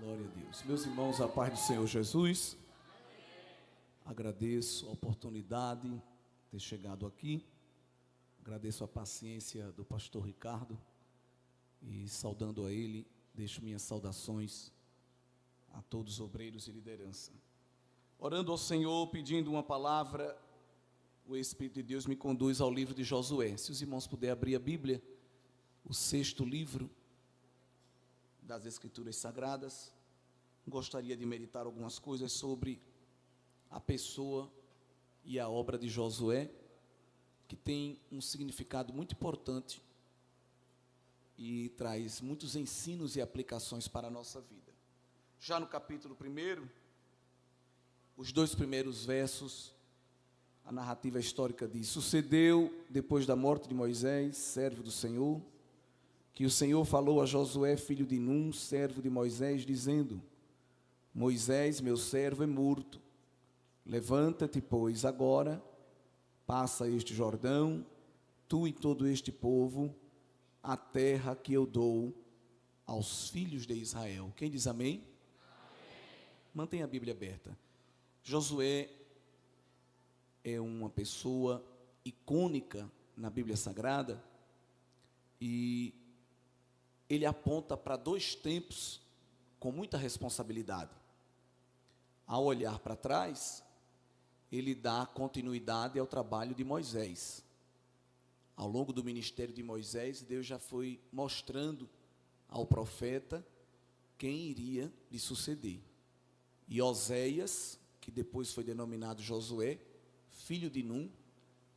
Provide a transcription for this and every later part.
Glória a Deus. Meus irmãos, a paz do Senhor Jesus. Agradeço a oportunidade de ter chegado aqui. Agradeço a paciência do pastor Ricardo. E saudando a ele, deixo minhas saudações a todos os obreiros e liderança. Orando ao Senhor, pedindo uma palavra, o Espírito de Deus me conduz ao livro de Josué. Se os irmãos puderem abrir a Bíblia, o 6º livro das Escrituras Sagradas, gostaria de meditar algumas coisas sobre a pessoa e a obra de Josué, que tem um significado muito importante e traz muitos ensinos e aplicações para a nossa vida. Já no capítulo 1, os 2 primeiros versos, a narrativa histórica diz: sucedeu, depois da morte de Moisés, servo do Senhor, que o Senhor falou a Josué, filho de Num, servo de Moisés, dizendo: Moisés, meu servo, é morto. Levanta-te, pois, agora, passa este Jordão, tu e todo este povo, a terra que eu dou aos filhos de Israel. Quem diz amém? Amém. Mantenha a Bíblia aberta. Josué é uma pessoa icônica na Bíblia Sagrada e ele aponta para 2 tempos com muita responsabilidade. Ao olhar para trás, ele dá continuidade ao trabalho de Moisés. Ao longo do ministério de Moisés, Deus já foi mostrando ao profeta quem iria lhe suceder. E Oséias, que depois foi denominado Josué, filho de Num,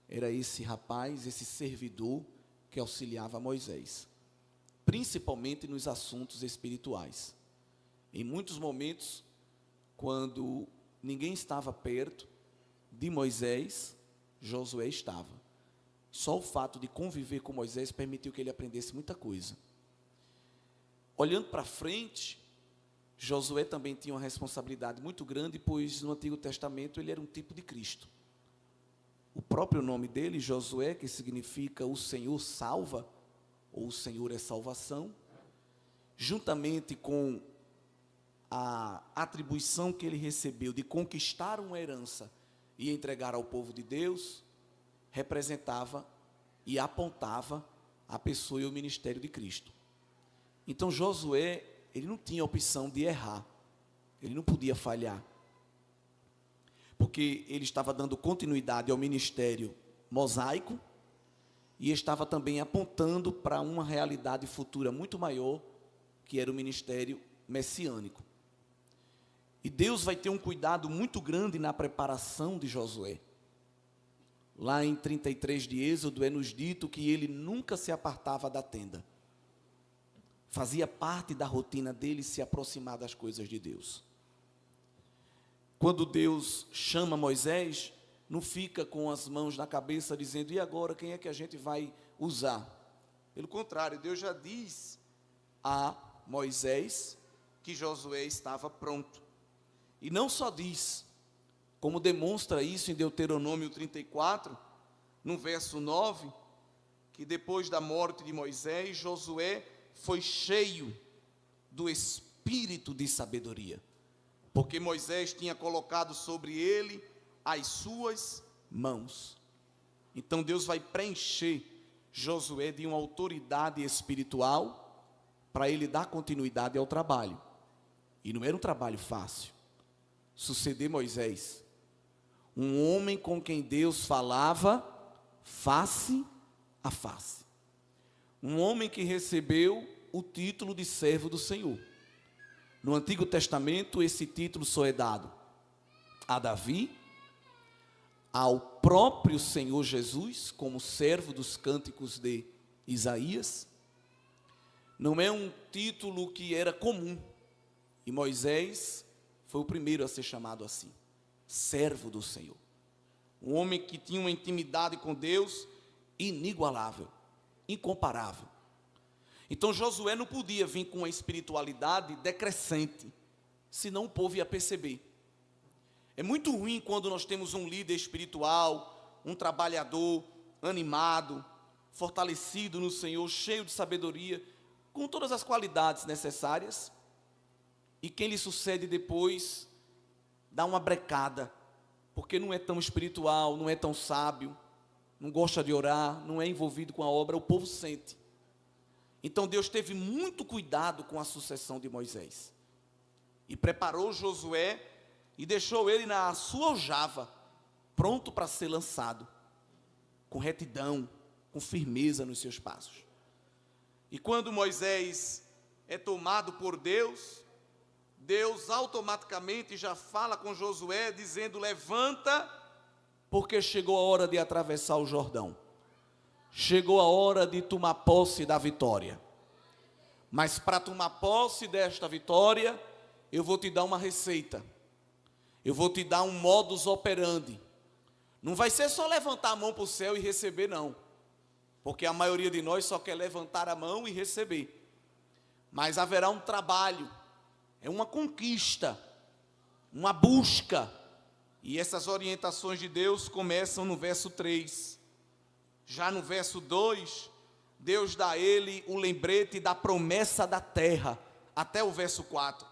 era esse rapaz, esse servidor que auxiliava Moisés, principalmente nos assuntos espirituais. Em muitos momentos, quando ninguém estava perto de Moisés, Josué estava. Só o fato de conviver com Moisés permitiu que ele aprendesse muita coisa. Olhando para frente, Josué também tinha uma responsabilidade muito grande, pois no Antigo Testamento ele era um tipo de Cristo. O próprio nome dele, Josué, que significa o Senhor salva, ou o Senhor é salvação, juntamente com a atribuição que ele recebeu de conquistar uma herança e entregar ao povo de Deus, representava e apontava a pessoa e o ministério de Cristo. Então Josué, ele não tinha opção de errar, ele não podia falhar, porque ele estava dando continuidade ao ministério mosaico e estava também apontando para uma realidade futura muito maior, que era o ministério messiânico. E Deus vai ter um cuidado muito grande na preparação de Josué. Lá em 33 de Êxodo é nos dito que ele nunca se apartava da tenda. Fazia parte da rotina dele se aproximar das coisas de Deus. Quando Deus chama Moisés, não fica com as mãos na cabeça dizendo: e agora, quem é que a gente vai usar? Pelo contrário, Deus já diz a Moisés que Josué estava pronto. E não só diz, como demonstra isso em Deuteronômio 34, no verso 9, que depois da morte de Moisés, Josué foi cheio do espírito de sabedoria, porque Moisés tinha colocado sobre ele as suas mãos. Então Deus vai preencher Josué de uma autoridade espiritual para ele dar continuidade ao trabalho. E não era um trabalho fácil. Suceder Moisés, um homem com quem Deus falava face a face, um homem que recebeu o título de servo do Senhor. No Antigo Testamento, esse título só é dado a Davi, ao próprio Senhor Jesus, como servo dos cânticos de Isaías. Não é um título que era comum, e Moisés foi o primeiro a ser chamado assim, servo do Senhor. Um homem que tinha uma intimidade com Deus inigualável, incomparável. Então Josué não podia vir com uma espiritualidade decrescente, senão o povo ia perceber. É muito ruim quando nós temos um líder espiritual, um trabalhador animado, fortalecido no Senhor, cheio de sabedoria, com todas as qualidades necessárias, e quem lhe sucede depois dá uma brecada, porque não é tão espiritual, não é tão sábio, não gosta de orar, não é envolvido com a obra, o povo sente. Então Deus teve muito cuidado com a sucessão de Moisés, e preparou Josué, e deixou ele na sua aljava, pronto para ser lançado, com retidão, com firmeza nos seus passos. E quando Moisés é tomado por Deus, Deus automaticamente já fala com Josué, dizendo: levanta, porque chegou a hora de atravessar o Jordão. Chegou a hora de tomar posse da vitória. Mas para tomar posse desta vitória, eu vou te dar uma receita. Eu vou te dar um modus operandi. Não vai ser só levantar a mão para o céu e receber, não. Porque a maioria de nós só quer levantar a mão e receber. Mas haverá um trabalho, é uma conquista, uma busca. E essas orientações de Deus começam no verso 3. Já no verso 2, Deus dá a ele o lembrete da promessa da terra, até o verso 4.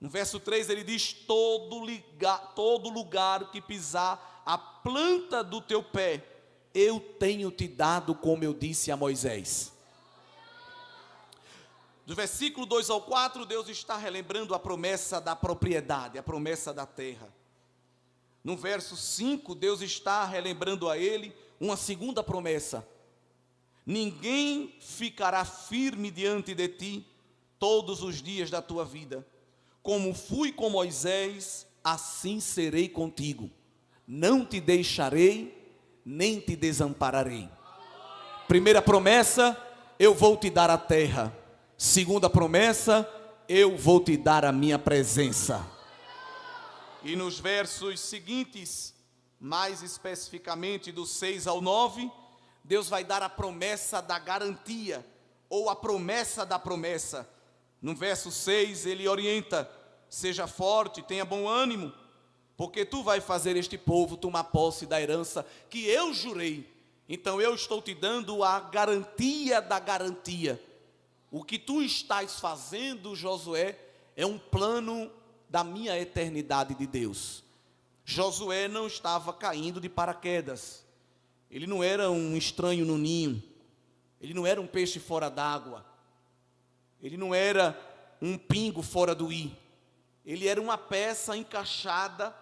No verso 3 ele diz: todo lugar que pisar a planta do teu pé, eu tenho te dado, como eu disse a Moisés. Do versículo 2 ao 4, Deus está relembrando a promessa da propriedade, a promessa da terra. No verso 5, Deus está relembrando a ele uma segunda promessa: ninguém ficará firme diante de ti todos os dias da tua vida. Como fui com Moisés, assim serei contigo. Não te deixarei, nem te desampararei. Primeira promessa: eu vou te dar a terra. Segunda promessa: eu vou te dar a minha presença. E nos versos seguintes, mais especificamente do 6 ao 9, Deus vai dar a promessa da garantia, ou a promessa da promessa. No verso 6 ele orienta: seja forte, tenha bom ânimo, porque tu vai fazer este povo tomar posse da herança que eu jurei. Então eu estou te dando a garantia da garantia. O que tu estás fazendo, Josué, é um plano da minha eternidade de Deus. Josué não estava caindo de paraquedas. Ele não era um estranho no ninho. Ele não era um peixe fora d'água. Ele não era um pingo fora do i. Ele era uma peça encaixada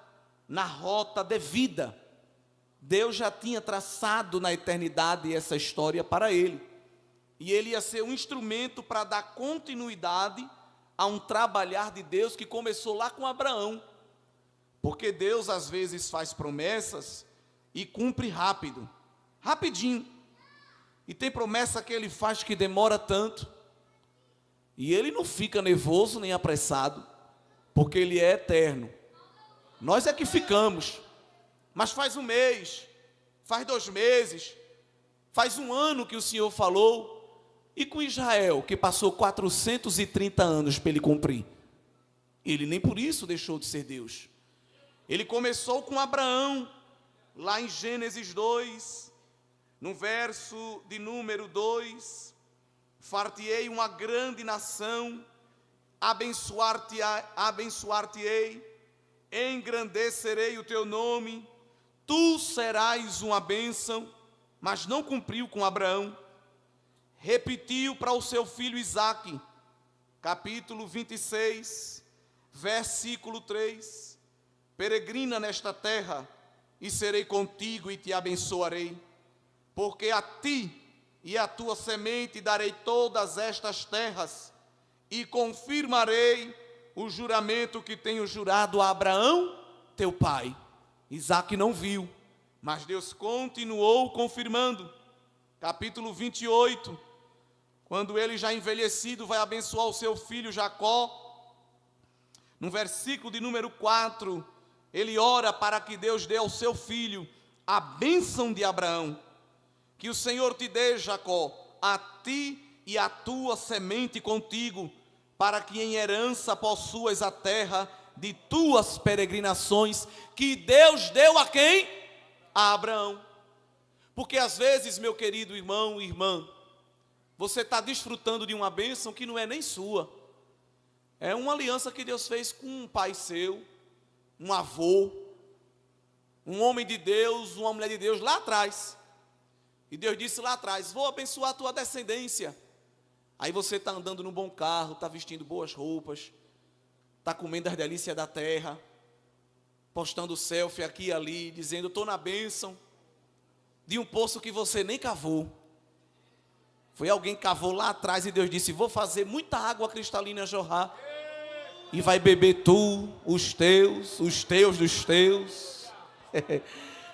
na rota devida. Deus já tinha traçado na eternidade essa história para ele. E ele ia ser um instrumento para dar continuidade a um trabalhar de Deus que começou lá com Abraão. Porque Deus às vezes faz promessas e cumpre rápido, rapidinho. E tem promessa que ele faz que demora tanto. E ele não fica nervoso nem apressado, porque ele é eterno. Nós é que ficamos. Mas faz um mês, faz 2 meses, faz 1 ano que o Senhor falou. E com Israel, que passou 430 anos para ele cumprir, ele nem por isso deixou de ser Deus. Ele começou com Abraão, lá em Gênesis 2, no verso de número 2, far-te-ei uma grande nação, abençoar-te-ei, engrandecerei o teu nome, tu serás uma bênção. Mas não cumpriu com Abraão. Repetiu para o seu filho Isaque, capítulo 26, versículo 3, peregrina nesta terra, e serei contigo e te abençoarei, porque a ti e a tua semente darei todas estas terras, e confirmarei o juramento que tenho jurado a Abraão, teu pai. Isaque não viu, mas Deus continuou confirmando. Capítulo 28, quando ele já envelhecido vai abençoar o seu filho Jacó, no versículo de número 4, ele ora para que Deus dê ao seu filho a bênção de Abraão. Que o Senhor te dê, Jacó, a ti e a tua semente contigo, para que em herança possuas a terra de tuas peregrinações, que Deus deu a quem? A Abraão. Porque às vezes, meu querido irmão e irmã, você está desfrutando de uma bênção que não é nem sua. É uma aliança que Deus fez com um pai seu, um avô, um homem de Deus, uma mulher de Deus lá atrás. E Deus disse lá atrás: vou abençoar a tua descendência. Aí você está andando num bom carro, está vestindo boas roupas, está comendo as delícias da terra, postando selfie aqui e ali, dizendo: estou na bênção de um poço que você nem cavou. Foi alguém que cavou lá atrás e Deus disse: vou fazer muita água cristalina jorrar, e vai beber tu, os teus dos teus.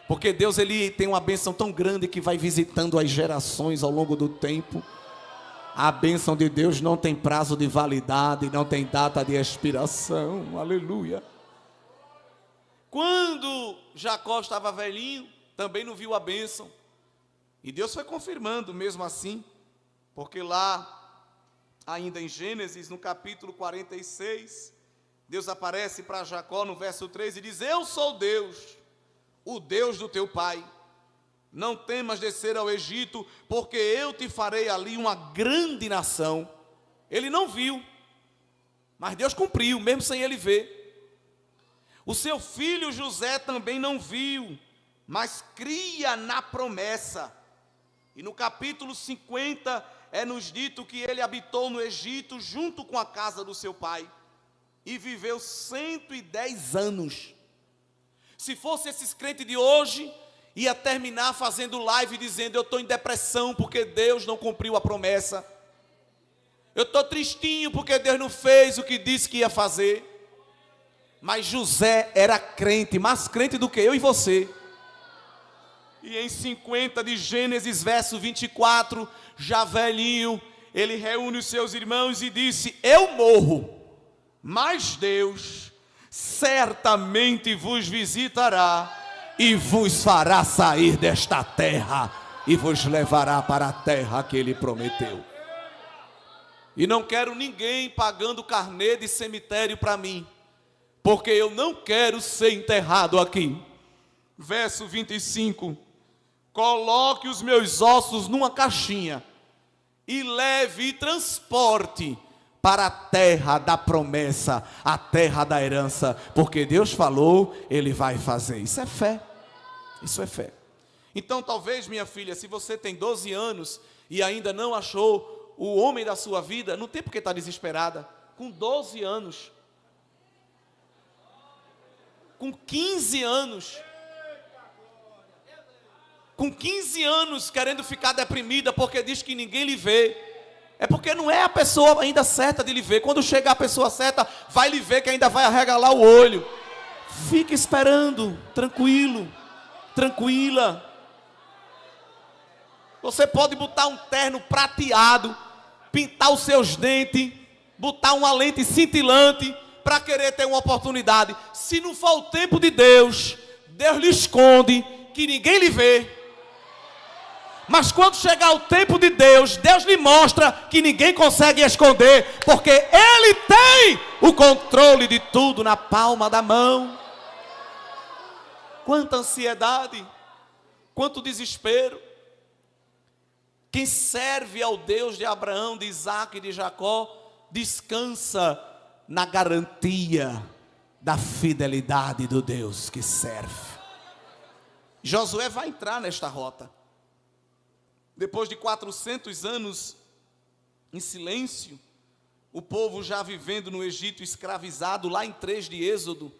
Porque Deus, ele tem uma bênção tão grande que vai visitando as gerações ao longo do tempo. A bênção de Deus não tem prazo de validade, não tem data de expiração. Aleluia. Quando Jacó estava velhinho, também não viu a bênção. E Deus foi confirmando mesmo assim, porque lá, ainda em Gênesis, no capítulo 46, Deus aparece para Jacó no verso 3 e diz: eu sou Deus, o Deus do teu pai. Não temas descer ao Egito, porque eu te farei ali uma grande nação. Ele não viu, mas Deus cumpriu, mesmo sem ele ver. O seu filho José também não viu, mas cria na promessa. E no capítulo 50 é nos dito que ele habitou no Egito junto com a casa do seu pai e viveu 110 anos. Se fosse esses crentes de hoje, ia terminar fazendo live dizendo: eu estou em depressão porque Deus não cumpriu a promessa. Eu estou tristinho porque Deus não fez o que disse que ia fazer. Mas José era crente, mais crente do que eu e você. E em 50 de Gênesis, verso 24, já velhinho, ele reúne os seus irmãos e disse: eu morro, mas Deus certamente vos visitará e vos fará sair desta terra e vos levará para a terra que ele prometeu. E não quero ninguém pagando carnê de cemitério para mim, porque eu não quero ser enterrado aqui. Verso 25: coloque os meus ossos numa caixinha e leve e transporte para a terra da promessa, a terra da herança, porque Deus falou, ele vai fazer. Isso é fé, isso é fé. Então talvez, minha filha, se você tem 12 anos e ainda não achou o homem da sua vida, não tem por que estar desesperada. Com 12 anos, com 15 anos, com 15 anos querendo ficar deprimida porque diz que ninguém lhe vê, é porque não é a pessoa ainda certa de lhe ver. Quando chegar a pessoa certa, vai lhe ver que ainda vai arregalar o olho. Fique esperando, tranquilo, tranquila. Você pode botar um terno prateado, pintar os seus dentes, botar uma lente cintilante para querer ter uma oportunidade. Se não for o tempo de Deus, Deus lhe esconde, que ninguém lhe vê. Mas quando chegar o tempo de Deus, Deus lhe mostra que ninguém consegue esconder, porque Ele tem o controle de tudo na palma da mão. Quanta ansiedade, quanto desespero. Quem serve ao Deus de Abraão, de Isaac e de Jacó, descansa na garantia da fidelidade do Deus que serve. Josué vai entrar nesta rota. Depois de 400 anos em silêncio, o povo já vivendo no Egito escravizado, lá em 3 de Êxodo,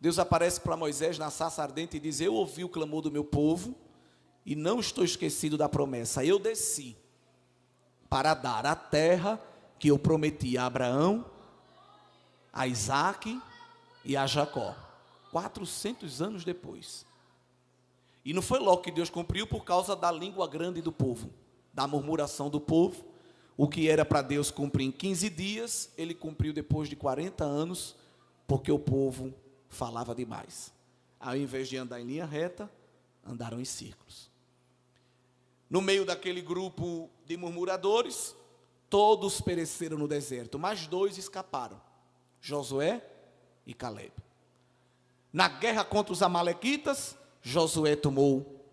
Deus aparece para Moisés na sarça ardente e diz: eu ouvi o clamor do meu povo e não estou esquecido da promessa. Eu desci para dar a terra que eu prometi a Abraão, a Isaac e a Jacó. 400 anos depois. E não foi logo que Deus cumpriu, por causa da língua grande do povo, da murmuração do povo. O que era para Deus cumprir em 15 dias, ele cumpriu depois de 40 anos, porque o povo falava demais. Ao invés de andar em linha reta, andaram em círculos. No meio daquele grupo de murmuradores, todos pereceram no deserto, mas 2 escaparam: Josué e Caleb. Na guerra contra os amalequitas, Josué tomou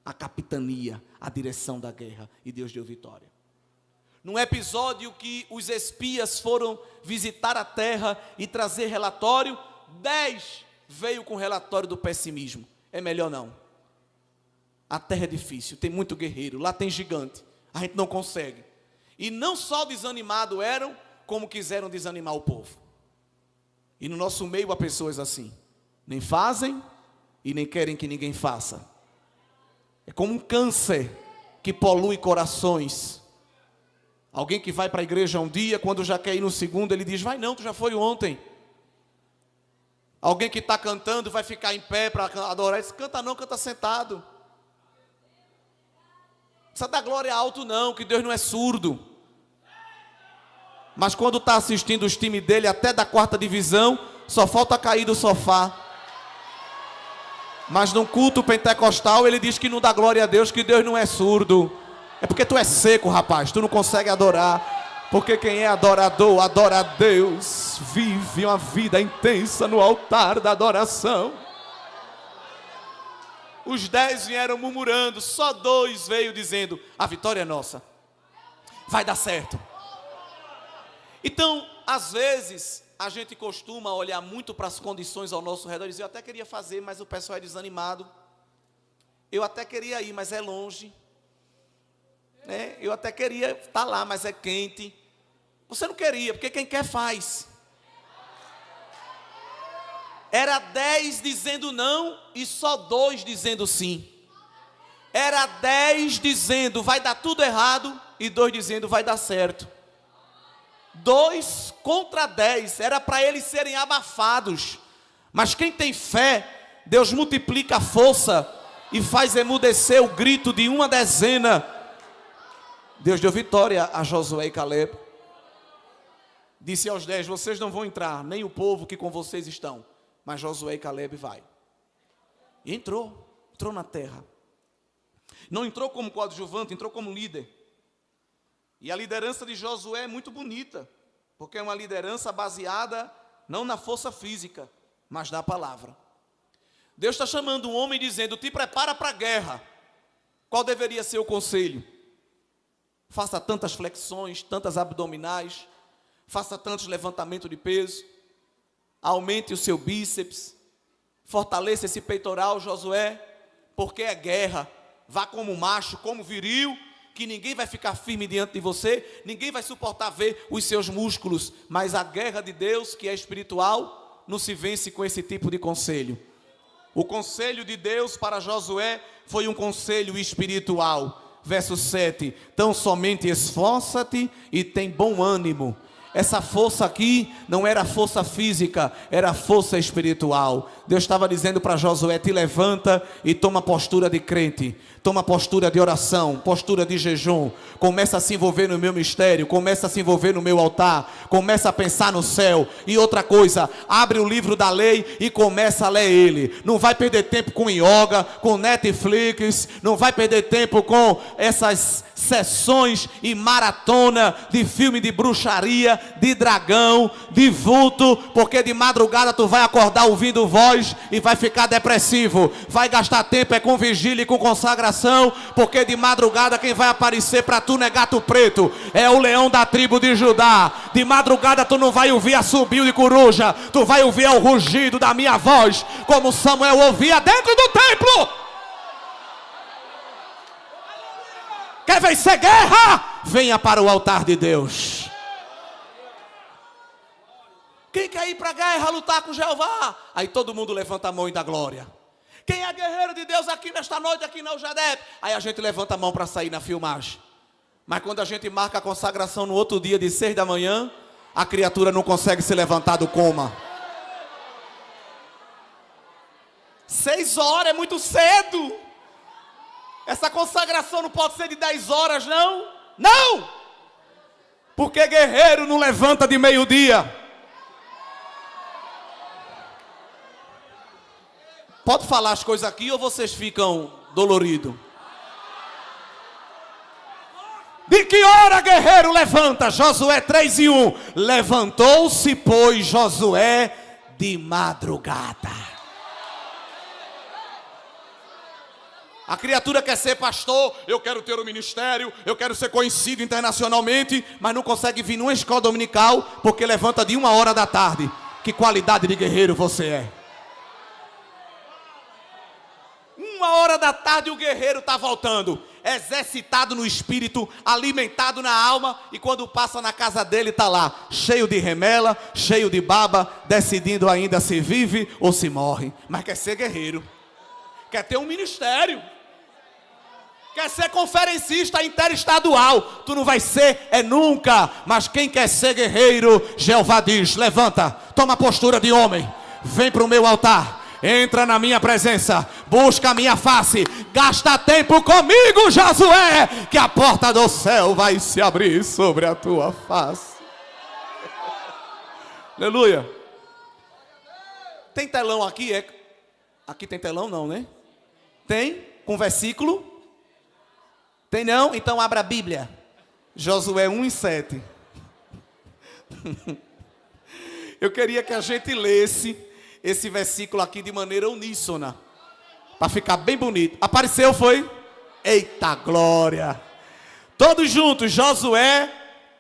a capitania, a direção da guerra, e Deus deu vitória. Num episódio que os espias foram visitar a terra e trazer relatório, 10 veio com relatório do pessimismo. É melhor não. A terra é difícil, tem muito guerreiro, lá tem gigante, a gente não consegue. E não só desanimados eram, como quiseram desanimar o povo. E no nosso meio há pessoas assim, nem fazem e nem querem que ninguém faça. É como um câncer que polui corações. Alguém que vai para a igreja um dia, quando já quer ir no segundo, ele diz, vai não, tu já foi ontem. Alguém que está cantando, vai ficar em pé para adorar, ele diz, canta não, canta sentado. Não precisa dar glória alto não, que Deus não é surdo. Mas quando está assistindo os times dele, até da 4ª divisão, só falta cair do sofá. Mas num culto pentecostal, ele diz que não dá glória a Deus, que Deus não é surdo. É porque tu é seco, rapaz, tu não consegue adorar. Porque quem é adorador, adora a Deus, vive uma vida intensa no altar da adoração. Os 10 vieram murmurando, só 2 veio dizendo, a vitória é nossa, vai dar certo. Então, às vezes, a gente costuma olhar muito para as condições ao nosso redor e dizer, eu até queria fazer, mas o pessoal é desanimado. Eu até queria ir, mas é longe. Eu até queria estar lá, mas é quente. Você não queria, porque quem quer faz. Era 10 dizendo não e só 2 dizendo sim. Era 10 dizendo vai dar tudo errado e 2 dizendo vai dar certo. 2 contra 10, era para eles serem abafados. Mas quem tem fé, Deus multiplica a força e faz emudecer o grito de uma dezena. Deus deu vitória a Josué e Caleb. Disse aos 10, vocês não vão entrar, nem o povo que com vocês estão, mas Josué e Caleb vai. E entrou na terra. Não entrou como coadjuvante, entrou como líder. E a liderança de Josué é muito bonita, porque é uma liderança baseada não na força física, mas na palavra. Deus está chamando um homem dizendo, te prepara para a guerra. Qual deveria ser o conselho? Faça tantas flexões, tantas abdominais, faça tantos levantamentos de peso, aumente o seu bíceps, fortaleça esse peitoral, Josué, porque é guerra. Vá como macho, como viril, que ninguém vai ficar firme diante de você, ninguém vai suportar ver os seus músculos, mas a guerra de Deus, que é espiritual, não se vence com esse tipo de conselho. O conselho de Deus para Josué foi um conselho espiritual. Verso 7, tão somente esforça-te e tem bom ânimo. Essa força aqui não era força física, era força espiritual. Deus estava dizendo para Josué, te levanta e toma postura de crente, toma postura de oração, postura de jejum, começa a se envolver no meu mistério, começa a se envolver no meu altar, começa a pensar no céu. E outra coisa, abre o livro da lei e começa a ler ele. Não vai perder tempo com yoga, com Netflix, não vai perder tempo com essas sessões e maratona de filme de bruxaria, de dragão, de vulto, porque de madrugada tu vai acordar ouvindo voz e vai ficar depressivo. Vai gastar tempo com vigília e com consagração, porque de madrugada quem vai aparecer para tu não é gato preto, é o leão da tribo de Judá. De madrugada tu não vai ouvir assobio de coruja, tu vai ouvir o rugido da minha voz, como Samuel ouvia dentro do templo. Quer vencer guerra? Venha para o altar de Deus. Quem quer ir para a guerra, lutar com Jeová? Aí todo mundo levanta a mão e dá glória. Quem é guerreiro de Deus aqui nesta noite, aqui na UJDEP? Aí a gente levanta a mão para sair na filmagem. Mas quando a gente marca a consagração no outro dia de 6 da manhã, a criatura não consegue se levantar do coma. 6 horas é muito cedo. Essa consagração não pode ser de 10 horas, não? Não! Porque guerreiro não levanta de meio-dia. Pode falar as coisas aqui ou vocês ficam doloridos? De que hora guerreiro levanta? Josué 3:1. Levantou-se, pois, Josué de madrugada. A criatura quer ser pastor, eu quero ter um ministério, eu quero ser conhecido internacionalmente, mas não consegue vir numa escola dominical, porque levanta de 1h da tarde. Que qualidade de guerreiro você é. 1h da tarde o guerreiro está voltando, exercitado no espírito, alimentado na alma, e quando passa na casa dele está lá, cheio de remela, cheio de baba, decidindo ainda se vive ou se morre. Mas quer ser guerreiro, quer ter um ministério, quer ser conferencista interestadual. Tu não vai ser, nunca. Mas quem quer ser guerreiro, Jeová diz: levanta, toma postura de homem, vem para o meu altar, entra na minha presença, busca a minha face, gasta tempo comigo, Josué, que a porta do céu vai se abrir sobre a tua face. Aleluia. Tem telão aqui? Aqui tem telão não, né? Tem? Com versículo? Tem não? Então abra a Bíblia. Josué 1:7. Eu queria que a gente lesse esse versículo aqui de maneira uníssona, para ficar bem bonito. Apareceu, foi? Eita glória! Todos juntos, Josué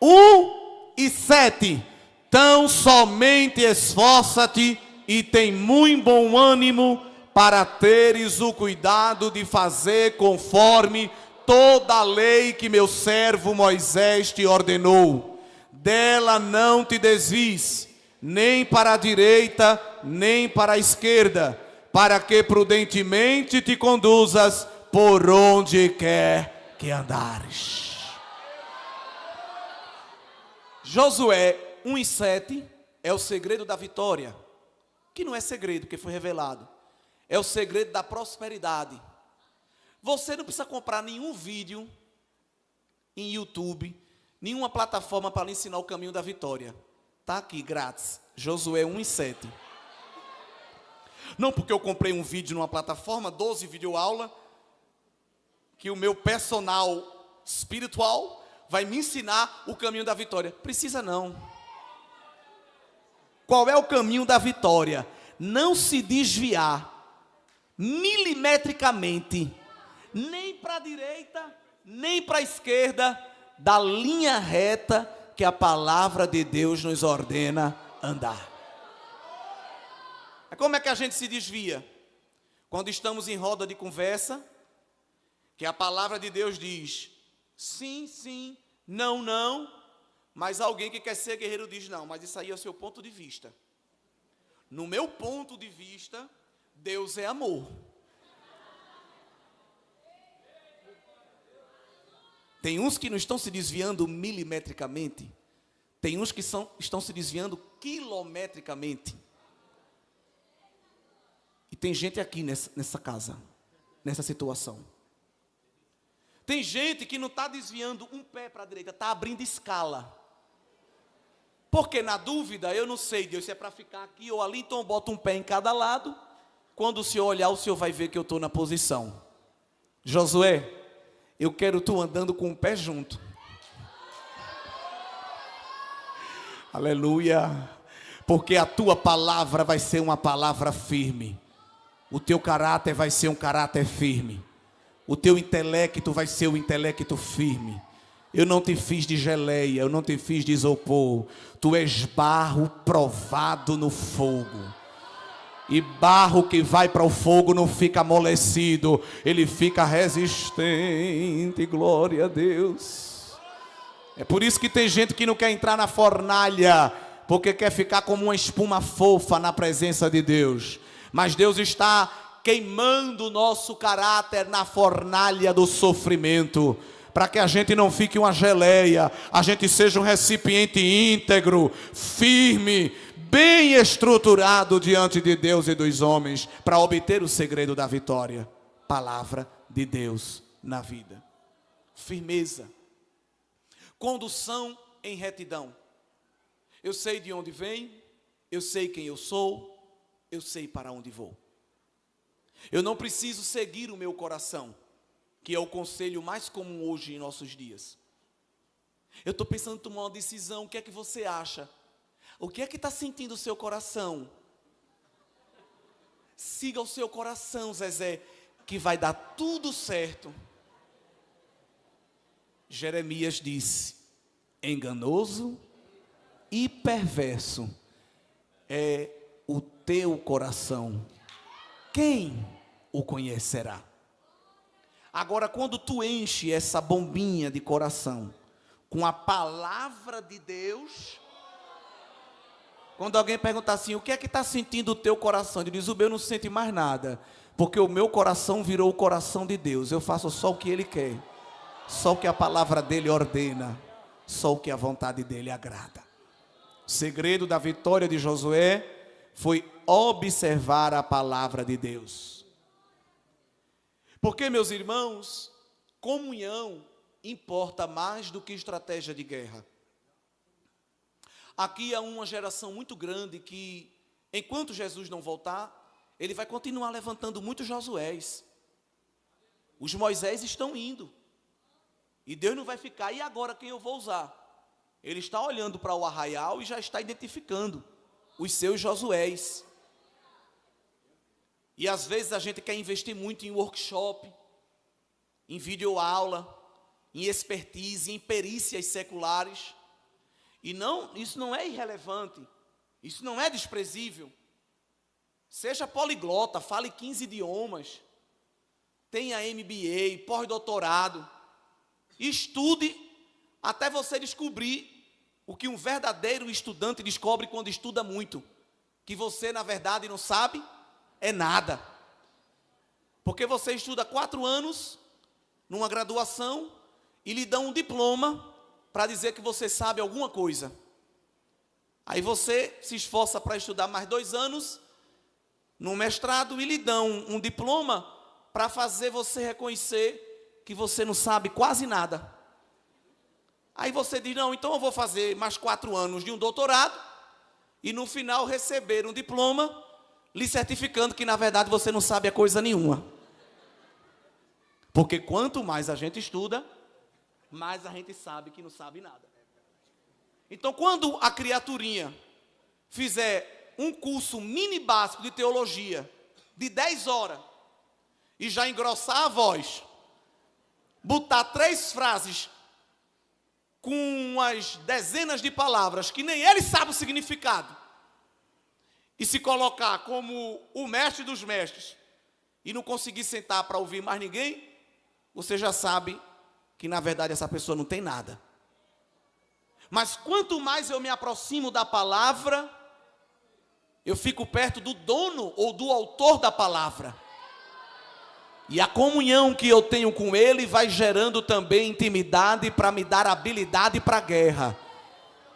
1:7. Tão somente esforça-te e tem muito bom ânimo, para teres o cuidado de fazer conforme toda a lei que meu servo Moisés te ordenou. Dela não te desvies, nem para a direita, nem para a esquerda, para que prudentemente te conduzas por onde quer que andares. Josué 1:7 é o segredo da vitória, que não é segredo, que foi revelado. É o segredo da prosperidade. Você não precisa comprar nenhum vídeo em YouTube, nenhuma plataforma para lhe ensinar o caminho da vitória. Está aqui, grátis. Josué 1:7. Não porque eu comprei um vídeo numa plataforma, 12 videoaulas, que o meu personal espiritual vai me ensinar o caminho da vitória. Precisa não. Qual é o caminho da vitória? Não se desviar milimetricamente, nem para a direita, nem para a esquerda, da linha reta que a palavra de Deus nos ordena andar. Como é que a gente se desvia? Quando estamos em roda de conversa, que a palavra de Deus diz sim, sim, não, não, mas alguém que quer ser guerreiro diz não, mas isso aí é o seu ponto de vista. No meu ponto de vista, Deus é amor. Tem uns que não estão se desviando milimetricamente, tem uns que estão se desviando quilometricamente. E tem gente aqui nessa casa, nessa situação. Tem gente que não está desviando um pé para a direita, está abrindo escala. Porque na dúvida, eu não sei, Deus, se é para ficar aqui ou ali, então eu boto um pé em cada lado. Quando o Senhor olhar, o Senhor vai ver que eu estou na posição. Josué, eu quero tu andando com o pé junto. Aleluia. Porque a tua palavra vai ser uma palavra firme. O teu caráter vai ser um caráter firme. O teu intelecto vai ser um intelecto firme. Eu não te fiz de geleia, eu não te fiz de isopor. Tu és barro provado no fogo. E barro que vai para o fogo não fica amolecido, ele fica resistente. Glória a Deus. É por isso que tem gente que não quer entrar na fornalha, porque quer ficar como uma espuma fofa na presença de Deus. Mas Deus está queimando o nosso caráter na fornalha do sofrimento, para que a gente não fique uma geleia, a gente seja um recipiente íntegro, firme, bem estruturado diante de Deus e dos homens, para obter o segredo da vitória. Palavra de Deus na vida. Firmeza. Condução em retidão. Eu sei de onde venho, eu sei quem eu sou, eu sei para onde vou. Eu não preciso seguir o meu coração, que é o conselho mais comum hoje em nossos dias. Eu estou pensando em tomar uma decisão, o que é que você acha? O que é que está sentindo o seu coração? Siga o seu coração, Zezé. que vai dar tudo certo. Jeremias disse: enganoso e perverso é o teu coração, quem o conhecerá? Agora, quando tu enche essa bombinha de coração com a palavra de Deus, quando alguém perguntar assim, o que é que está sentindo o teu coração? Ele diz, o meu não sente mais nada, porque o meu coração virou o coração de Deus. Eu faço só o que Ele quer, só o que a palavra dEle ordena, só o que a vontade dEle agrada. O segredo da vitória de Josué foi observar a palavra de Deus. Porque, meus irmãos, comunhão importa mais do que estratégia de guerra. Aqui há uma geração muito grande que, enquanto Jesus não voltar, ele vai continuar levantando muitos Josués. Os Moisés estão indo. E Deus não vai ficar, e agora quem eu vou usar? Ele está olhando para o arraial e já está identificando os seus Josués. E às vezes a gente quer investir muito em workshop, em videoaula, em expertise, em perícias seculares. E não, isso não é irrelevante, isso não é desprezível. Seja poliglota, fale 15 idiomas, tenha MBA, pós-doutorado, estude até você descobrir o que um verdadeiro estudante descobre quando estuda muito, que você na verdade não sabe é nada, porque você estuda 4 anos numa graduação e lhe dão um diploma para dizer que você sabe alguma coisa. Aí você se esforça para estudar mais 2 anos no mestrado e lhe dão um diploma para fazer você reconhecer que você não sabe quase nada. Aí você diz, não, então eu vou fazer mais 4 anos de um doutorado e no final receber um diploma lhe certificando que na verdade você não sabe a coisa nenhuma. Porque quanto mais a gente estuda, mais a gente sabe que não sabe nada. Então quando a criaturinha fizer um curso mini básico de teologia de 10 horas e já engrossar a voz, botar 3 frases com umas dezenas de palavras que nem ele sabe o significado, e se colocar como o mestre dos mestres, e não conseguir sentar para ouvir mais ninguém, você já sabe que na verdade essa pessoa não tem nada. Mas quanto mais eu me aproximo da palavra, eu fico perto do dono ou do autor da palavra. E a comunhão que eu tenho com ele vai gerando também intimidade para me dar habilidade para a guerra.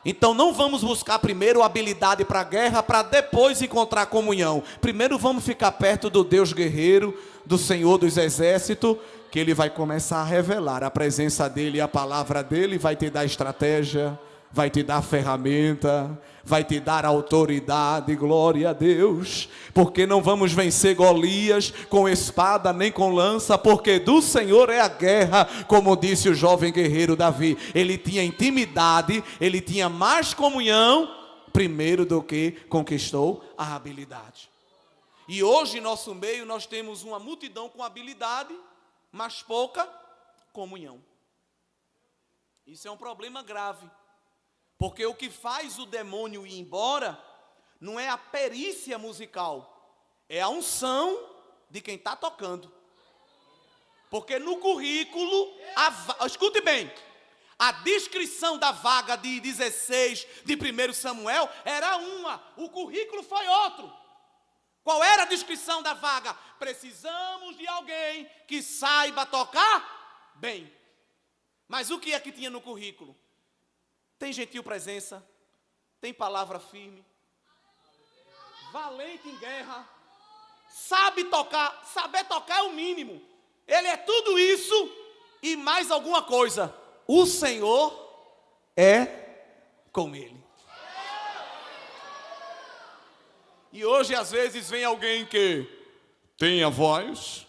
Então não vamos buscar primeiro habilidade para a guerra para depois encontrar comunhão. Primeiro vamos ficar perto do Deus guerreiro, do Senhor dos exércitos, que ele vai começar a revelar a presença dele e a palavra dele, vai te dar estratégia, vai te dar ferramenta, vai te dar autoridade, glória a Deus, porque não vamos vencer Golias com espada nem com lança, porque do Senhor é a guerra, como disse o jovem guerreiro Davi. Ele tinha intimidade, ele tinha mais comunhão, primeiro do que conquistou a habilidade. E hoje em nosso meio nós temos uma multidão com habilidade, mas pouca comunhão. Isso é um problema grave. Porque o que faz o demônio ir embora não é a perícia musical, é a unção de quem está tocando. Porque no currículo, escute bem, a descrição da vaga de 16 de 1 Samuel era uma, o currículo foi outro. Qual era a descrição da vaga? Precisamos de alguém que saiba tocar bem. Mas o que é que tinha no currículo? Tem gentil presença, tem palavra firme, valente em guerra, sabe tocar, saber tocar é o mínimo. Ele é tudo isso e mais alguma coisa. O Senhor é com ele. E hoje às vezes vem alguém que tem a voz,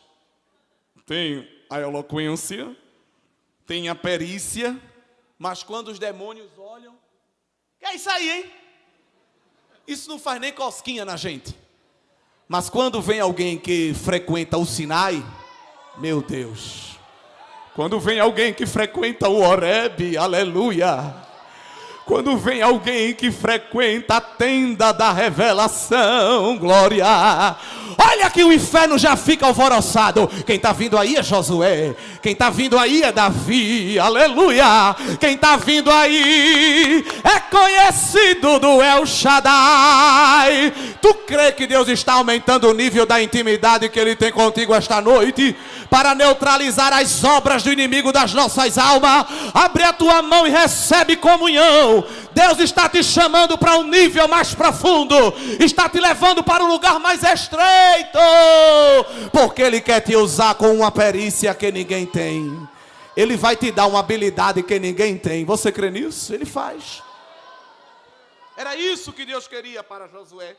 tem a eloquência, tem a perícia, mas quando os demônios olham, que é isso aí, hein? Isso não faz nem cosquinha na gente. Mas quando vem alguém que frequenta o Sinai, Meu Deus. Quando vem alguém que frequenta o Horebe, aleluia. Quando vem alguém que frequenta a tenda da revelação, glória. Olha que o inferno já fica alvoroçado. Quem está vindo aí é Josué. Quem está vindo aí é Davi, aleluia. Quem está vindo aí é conhecido do El Shaddai. Tu crê que Deus está aumentando o nível da intimidade que Ele tem contigo esta noite? Para neutralizar as obras do inimigo das nossas almas? Abre a tua mão e recebe comunhão. Deus está te chamando para um nível mais profundo. Está te levando para um lugar mais estreito. Porque Ele quer te usar com uma perícia que ninguém tem. Ele vai te dar uma habilidade que ninguém tem. Você crê nisso? Ele faz. Era isso que Deus queria para Josué.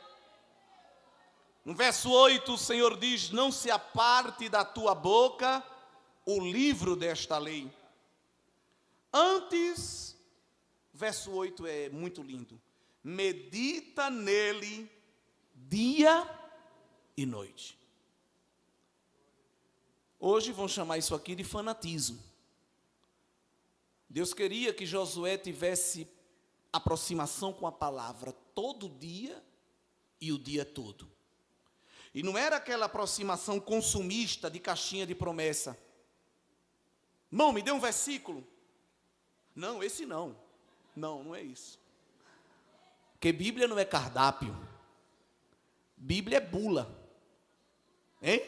No verso 8, o Senhor diz: não se aparte da tua boca o livro desta lei. Antes, verso 8 é muito lindo. Medita nele dia e noite. Hoje vão chamar isso aqui de fanatismo. Deus queria que Josué tivesse aproximação com a palavra todo dia e o dia todo. E não era aquela aproximação consumista de caixinha de promessa. Irmão, me dê um versículo. Não, esse não. Não é isso. Porque Bíblia não é cardápio. Bíblia é bula. Hein?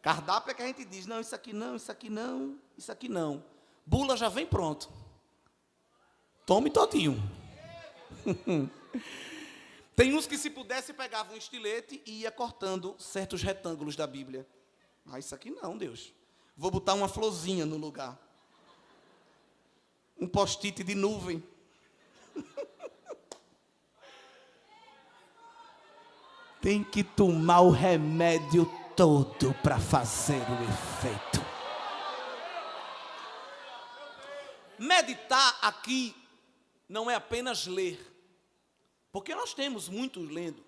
Cardápio é que a gente diz: não, isso aqui não, isso aqui não, isso aqui não. Bula já vem pronto. Tome todinho. Tem uns que, se pudesse, pegavam um estilete e ia cortando certos retângulos da Bíblia. Ah, isso aqui não, Deus. Vou botar uma florzinha no lugar. Um post-it de nuvem. Tem que tomar o remédio todo para fazer o efeito. Meditar aqui não é apenas ler. Porque nós temos muitos lendo.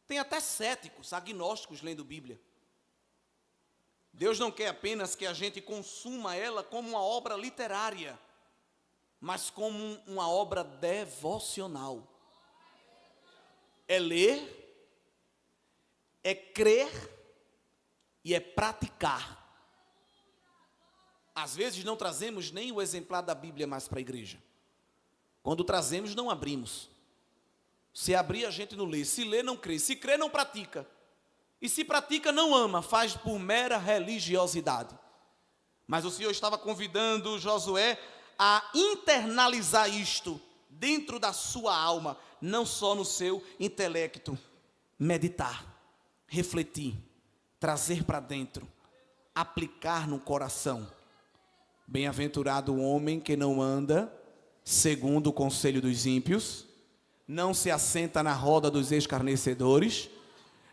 Tem até céticos, agnósticos lendo Bíblia. Deus não quer apenas que a gente consuma ela como uma obra literária, mas como uma obra devocional. É ler, é crer e é praticar. Às vezes não trazemos nem o exemplar da Bíblia mais para a igreja. Quando trazemos, não abrimos. Se abrir, a gente não lê. Se lê, não crê. Se crê, não pratica. E se pratica, não ama. Faz por mera religiosidade. Mas o Senhor estava convidando Josué a internalizar isto dentro da sua alma, não só no seu intelecto. Meditar, refletir, trazer para dentro, aplicar no coração. Bem-aventurado o homem que não anda segundo o conselho dos ímpios, não se assenta na roda dos escarnecedores,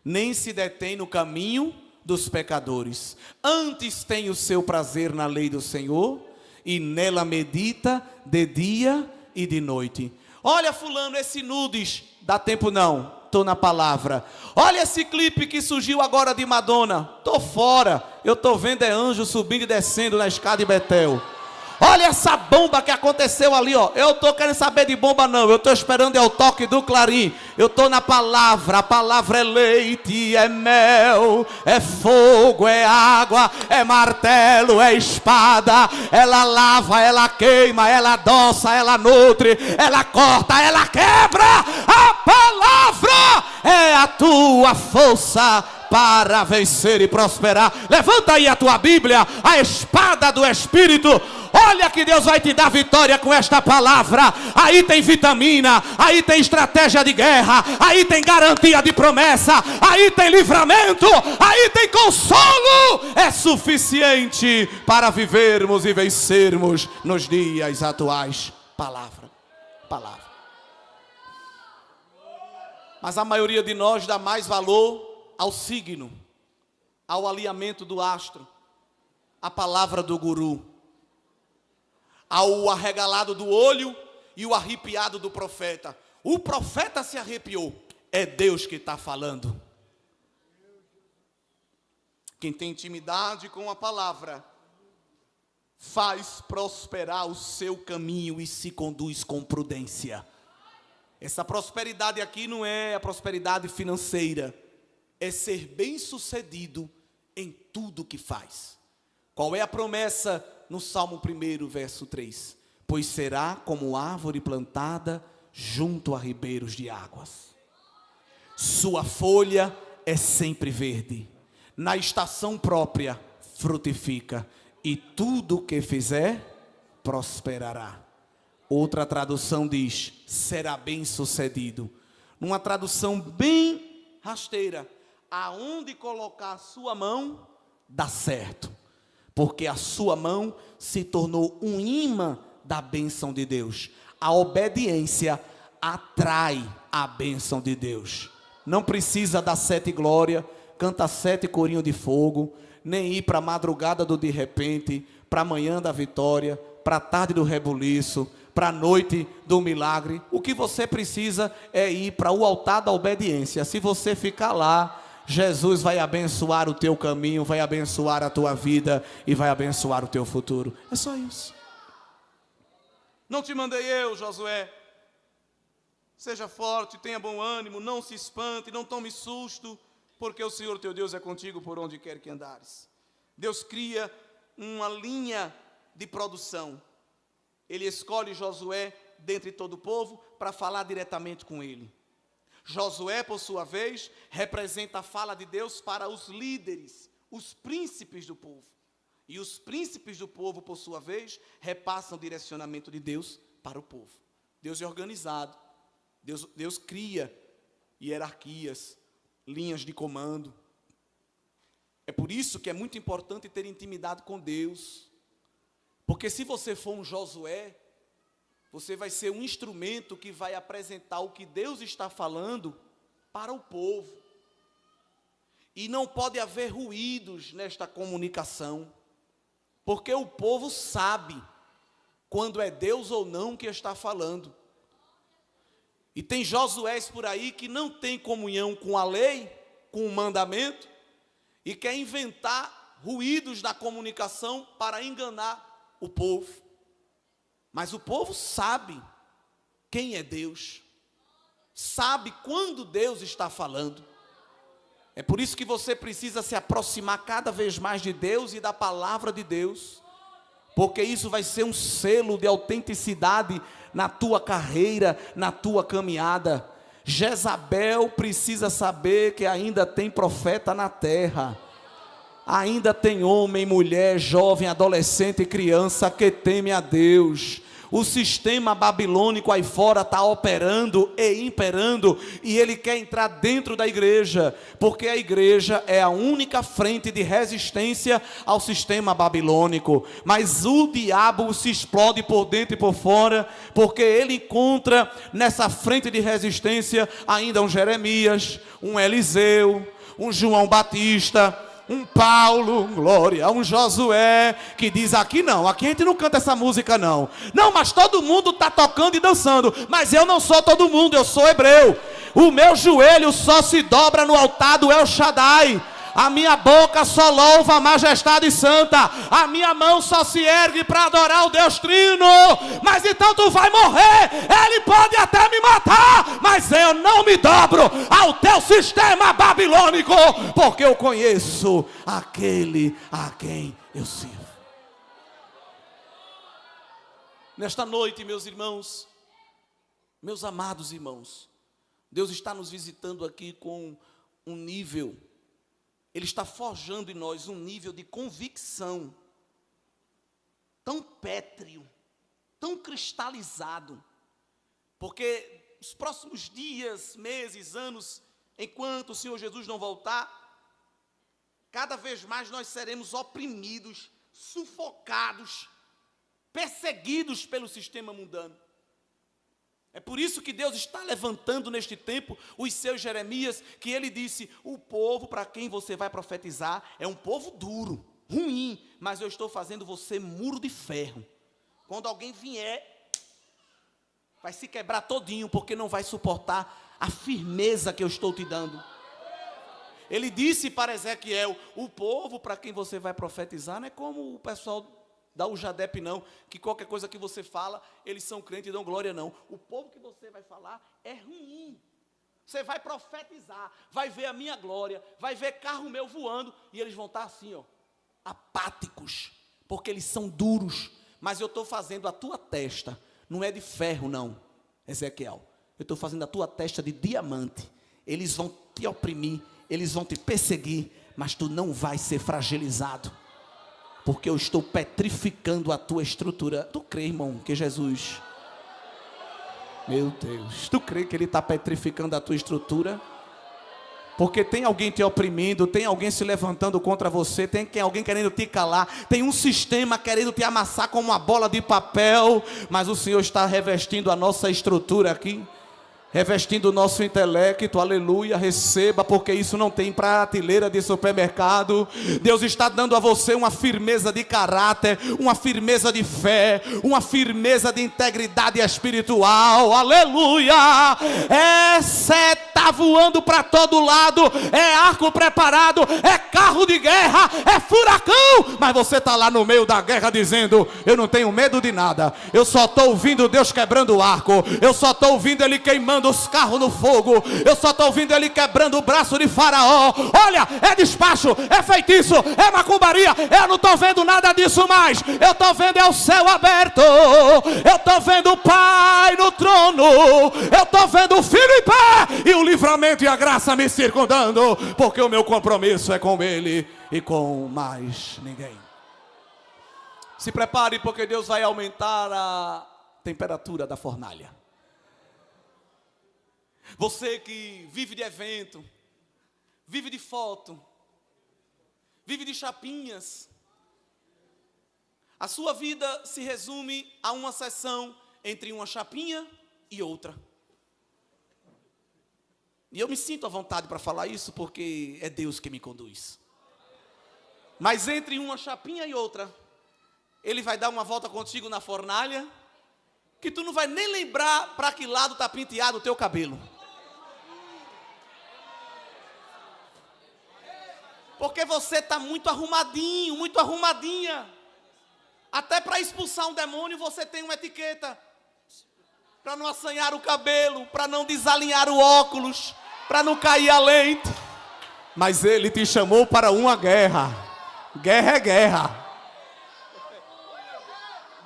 nem se detém no caminho dos pecadores. Antes tem o seu prazer na lei do Senhor, e nela medita de dia e de noite. Olha, fulano, esse nudes, dá tempo não, estou na palavra. Olha esse clipe que surgiu agora de Madonna, estou fora, eu estou vendo anjo subindo e descendo na escada de Betel. Olha essa bomba que aconteceu ali, ó. Eu estou querendo saber de bomba não, eu estou esperando é o toque do clarim. Eu estou na palavra, a palavra é leite, é mel, é fogo, é água, é martelo, é espada. Ela lava, ela queima, ela adoça, ela nutre, ela corta, ela quebra. A palavra é a tua força para vencer e prosperar. Levanta aí a tua Bíblia, a espada do Espírito. Olha que Deus vai te dar vitória com esta palavra. Aí tem vitamina, aí tem estratégia de guerra, aí tem garantia de promessa, aí tem livramento, aí tem consolo. É suficiente para vivermos e vencermos nos dias atuais. Palavra, palavra. Mas a maioria de nós dá mais valor ao signo, ao alinhamento do astro, à palavra do guru, ao arregalado do olho e o arrepiado do profeta. O profeta se arrepiou, é Deus que está falando. Quem tem intimidade com a palavra faz prosperar o seu caminho e se conduz com prudência. Essa prosperidade aqui não é a prosperidade financeira, é ser bem-sucedido em tudo que faz. Qual é a promessa no Salmo 1, verso 3? Pois será como árvore plantada junto a ribeiros de águas. Sua folha é sempre verde, na estação própria frutifica, e tudo o que fizer prosperará. Outra tradução diz, será bem sucedido. Numa tradução bem rasteira, aonde colocar a sua mão, dá certo. Porque a sua mão se tornou um imã da bênção de Deus. A obediência atrai a bênção de Deus. Não precisa dar 7 glórias, canta 7 corinhos de fogo, nem ir para a madrugada do de repente, para a manhã da vitória, para a tarde do rebuliço, para a noite do milagre. O que você precisa é ir para o altar da obediência. Se você ficar lá, Jesus vai abençoar o teu caminho, vai abençoar a tua vida e vai abençoar o teu futuro. É só isso. Não te mandei eu, Josué. Seja forte, tenha bom ânimo, não se espante, não tome susto, porque o Senhor teu Deus é contigo por onde quer que andares. Deus cria uma linha de produção. Ele escolhe Josué dentre todo o povo para falar diretamente com ele. Josué, por sua vez, representa a fala de Deus para os líderes, os príncipes do povo. E os príncipes do povo, por sua vez, repassam o direcionamento de Deus para o povo. Deus é organizado. Deus cria hierarquias, linhas de comando. É por isso que é muito importante ter intimidade com Deus. Porque se você for um Josué, você vai ser um instrumento que vai apresentar o que Deus está falando para o povo. E não pode haver ruídos nesta comunicação, porque o povo sabe quando é Deus ou não que está falando. E tem Josués por aí que não tem comunhão com a lei, com o mandamento, e quer inventar ruídos da comunicação para enganar o povo. Mas o povo sabe quem é Deus, sabe quando Deus está falando. É por isso que você precisa se aproximar cada vez mais de Deus e da palavra de Deus, porque isso vai ser um selo de autenticidade na tua carreira, na tua caminhada. Jezabel precisa saber que ainda tem profeta na terra. Ainda tem homem, mulher, jovem, adolescente e criança que teme a Deus. O sistema babilônico aí fora está operando e imperando, e ele quer entrar dentro da igreja, porque a igreja é a única frente de resistência ao sistema babilônico. Mas o diabo se explode por dentro e por fora, porque ele encontra nessa frente de resistência ainda um Jeremias, um Eliseu, um João Batista, um Paulo, glória, um Josué, que diz aqui não, aqui a gente não canta essa música não. Não, mas todo mundo está tocando e dançando, mas eu não sou todo mundo, eu sou hebreu. O meu joelho só se dobra no altar do El Shaddai. A minha boca só louva a majestade santa. A minha mão só se ergue para adorar o Deus Trino. Mas então tu vai morrer. Ele pode até me matar, mas eu não me dobro ao teu sistema babilônico, porque eu conheço aquele a quem eu sirvo. Nesta noite, meus irmãos, meus amados irmãos, Deus está nos visitando aqui com um nível. Ele está forjando em nós um nível de convicção tão pétreo, tão cristalizado, porque os próximos dias, meses, anos, enquanto o Senhor Jesus não voltar, cada vez mais nós seremos oprimidos, sufocados, perseguidos pelo sistema mundano. É por isso que Deus está levantando neste tempo os seus Jeremias, que ele disse, o povo para quem você vai profetizar é um povo duro, ruim, mas eu estou fazendo você muro de ferro. Quando alguém vier, vai se quebrar todinho, porque não vai suportar a firmeza que eu estou te dando. Ele disse para Ezequiel: o povo para quem você vai profetizar não é como o pessoal da UJADEP não, que qualquer coisa que você fala, eles são crentes e dão glória não. O povo que você vai falar é ruim. Você vai profetizar, vai ver a minha glória, vai ver carro meu voando, e eles vão estar assim, ó, apáticos, porque eles são duros. Mas eu estou fazendo a tua testa, não é de ferro não, Ezequiel. Eu estou fazendo a tua testa de diamante. Eles vão te oprimir, eles vão te perseguir, mas tu não vai ser fragilizado, porque eu estou petrificando a tua estrutura. Tu crê, irmão, que Jesus... Meu Deus, tu crê que Ele está petrificando a tua estrutura? Porque tem alguém te oprimindo, tem alguém se levantando contra você, tem alguém querendo te calar, tem um sistema querendo te amassar como uma bola de papel, mas o Senhor está revestindo a nossa estrutura aqui, revestindo o nosso intelecto, aleluia, receba, porque isso não tem prateleira de supermercado. Deus está dando a você uma firmeza de caráter, uma firmeza de fé, uma firmeza de integridade espiritual, aleluia. É seta voando para todo lado, é arco preparado, é carro de guerra, é furacão, mas você está lá no meio da guerra dizendo: eu não tenho medo de nada, eu só estou ouvindo Deus quebrando o arco, eu só estou ouvindo Ele queimando os carros no fogo, eu só estou ouvindo Ele quebrando o braço de Faraó. Olha, é despacho, é feitiço, é macumbaria, eu não estou vendo nada disso mais, eu estou vendo é o céu aberto, eu estou vendo o Pai no trono, eu estou vendo o Filho em pé, e o livramento e a graça me circundando, porque o meu compromisso é com Ele e com mais ninguém. Se prepare, porque Deus vai aumentar a temperatura da fornalha. Você que vive de evento, vive de foto, vive de chapinhas, a sua vida se resume a uma sessão entre uma chapinha e outra. E eu me sinto à vontade para falar isso, porque é Deus que me conduz. Mas entre uma chapinha e outra, Ele vai dar uma volta contigo na fornalha, que tu não vai nem lembrar para que lado está penteado o teu cabelo. Porque você está muito arrumadinho, muito arrumadinha. Até para expulsar um demônio você tem uma etiqueta. Para não assanhar o cabelo, para não desalinhar o óculos, para não cair a lente. Mas Ele te chamou para uma guerra. Guerra é guerra.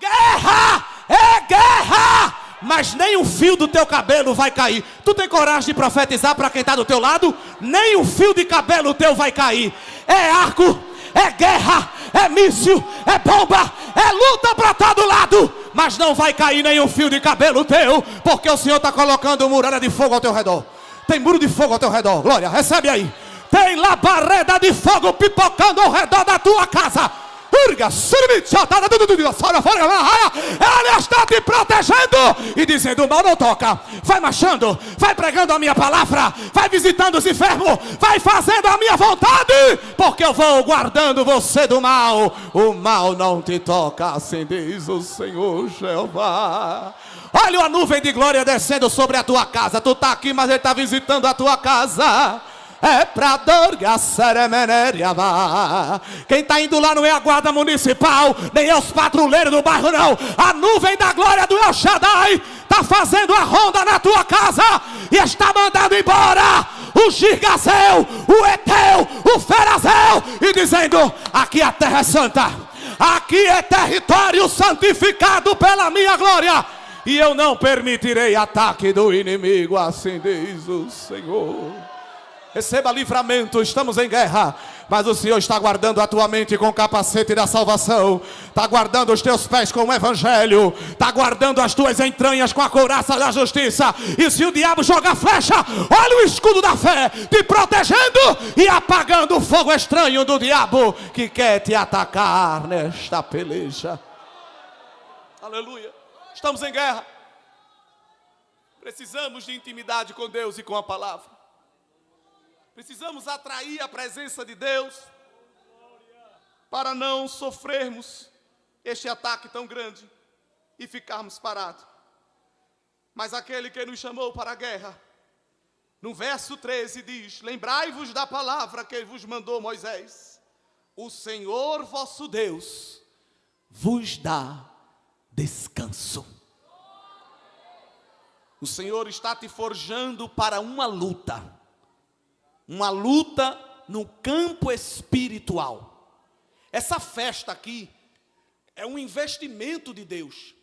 Guerra é guerra. Mas nem um fio do teu cabelo vai cair. Tu tem coragem de profetizar para quem está do teu lado? Nem um fio de cabelo teu vai cair. É arco, é guerra, é míssil, é bomba, é luta para todo lado. Mas não vai cair nenhum fio de cabelo teu, porque o Senhor está colocando muralha de fogo ao teu redor. Tem muro de fogo ao teu redor. Glória, recebe aí. Tem labareda de fogo pipocando ao redor da tua casa. Ele está te protegendo e dizendo: o mal não toca. Vai marchando, vai pregando a minha palavra, vai visitando os enfermos, vai fazendo a minha vontade, porque eu vou guardando você do mal. O mal não te toca, assim diz o Senhor Jeová. Olha a nuvem de glória descendo sobre a tua casa. Tu está aqui, mas Ele está visitando a tua casa. É pra quem está indo lá não é a guarda municipal, nem é os patrulheiros do bairro não. A nuvem da glória do El Shaddai está fazendo a ronda na tua casa e está mandando embora o Girgasel, o Eteu, o Ferazel, e dizendo: aqui a terra é santa, aqui é território santificado pela minha glória, e eu não permitirei ataque do inimigo, assim diz o Senhor. Receba livramento, estamos em guerra, mas o Senhor está guardando a tua mente com o capacete da salvação, está guardando os teus pés com o evangelho, está guardando as tuas entranhas com a couraça da justiça. E se o diabo jogar flecha, olha o escudo da fé te protegendo e apagando o fogo estranho do diabo que quer te atacar nesta peleja. Aleluia, estamos em guerra, precisamos de intimidade com Deus e com a palavra. Precisamos atrair a presença de Deus para não sofrermos este ataque tão grande e ficarmos parados. Mas aquele que nos chamou para a guerra No verso 13 diz: lembrai-vos da palavra que vos mandou Moisés. O Senhor vosso Deus vos dá descanso. O Senhor está te forjando para uma luta no campo espiritual. Essa festa aqui é um investimento de Deus.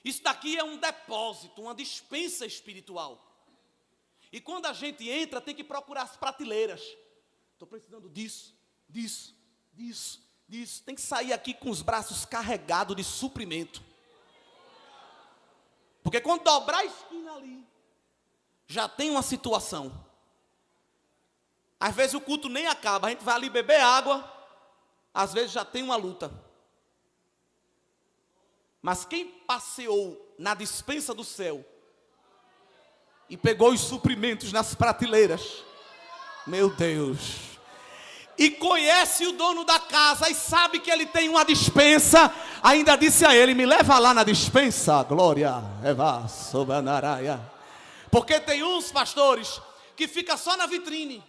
Isso daqui é um depósito, uma despensa espiritual. E quando a gente entra, tem que procurar as prateleiras. Estou precisando disso. Tem que sair aqui com os braços carregados de suprimento. Porque quando dobrar a esquina ali, já tem uma situação. Às vezes o culto nem acaba, a gente vai ali beber água, às vezes já tem uma luta. Mas quem passeou na despensa do céu e pegou os suprimentos nas prateleiras, meu Deus, e conhece o dono da casa e sabe que ele tem uma despensa, ainda disse a ele: me leva lá na despensa, glória, eva, sobanaraia. Porque tem uns pastores que fica só na vitrine,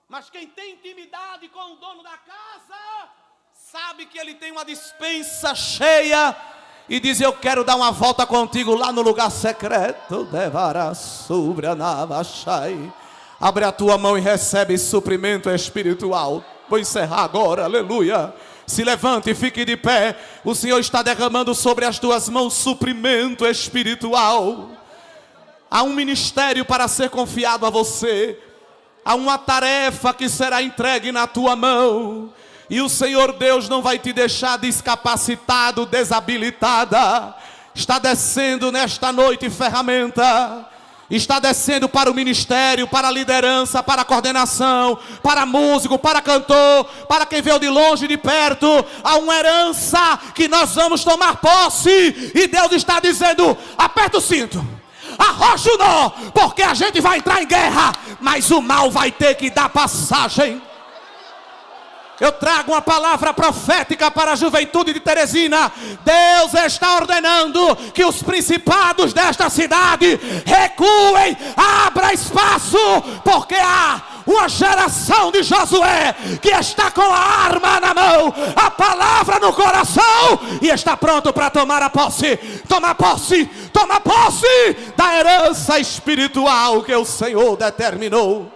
mas quem tem intimidade com o dono da casa, sabe que ele tem uma despensa cheia, e diz: eu quero dar uma volta contigo lá no lugar secreto. Abre a tua mão e recebe suprimento espiritual. Vou encerrar agora, aleluia. Se levante e fique de pé. O Senhor está derramando sobre as tuas mãos suprimento espiritual. Há um ministério para ser confiado a você. Há uma tarefa que será entregue na tua mão. E o Senhor Deus não vai te deixar descapacitado, desabilitada. Está descendo nesta noite ferramenta. Está descendo para o ministério, para a liderança, para a coordenação, para músico, para cantor, para quem veio de longe e de perto. Há uma herança que nós vamos tomar posse. E Deus está dizendo: aperta o cinto, arrocha o nó, porque a gente vai entrar em guerra, mas o mal vai ter que dar passagem. Eu trago uma palavra profética para a juventude de Teresina. Deus está ordenando que os principados desta cidade recuem, abra espaço, porque há uma geração de Josué que está com a arma na mão, a palavra no coração, e está pronto para tomar posse da herança espiritual que o Senhor determinou.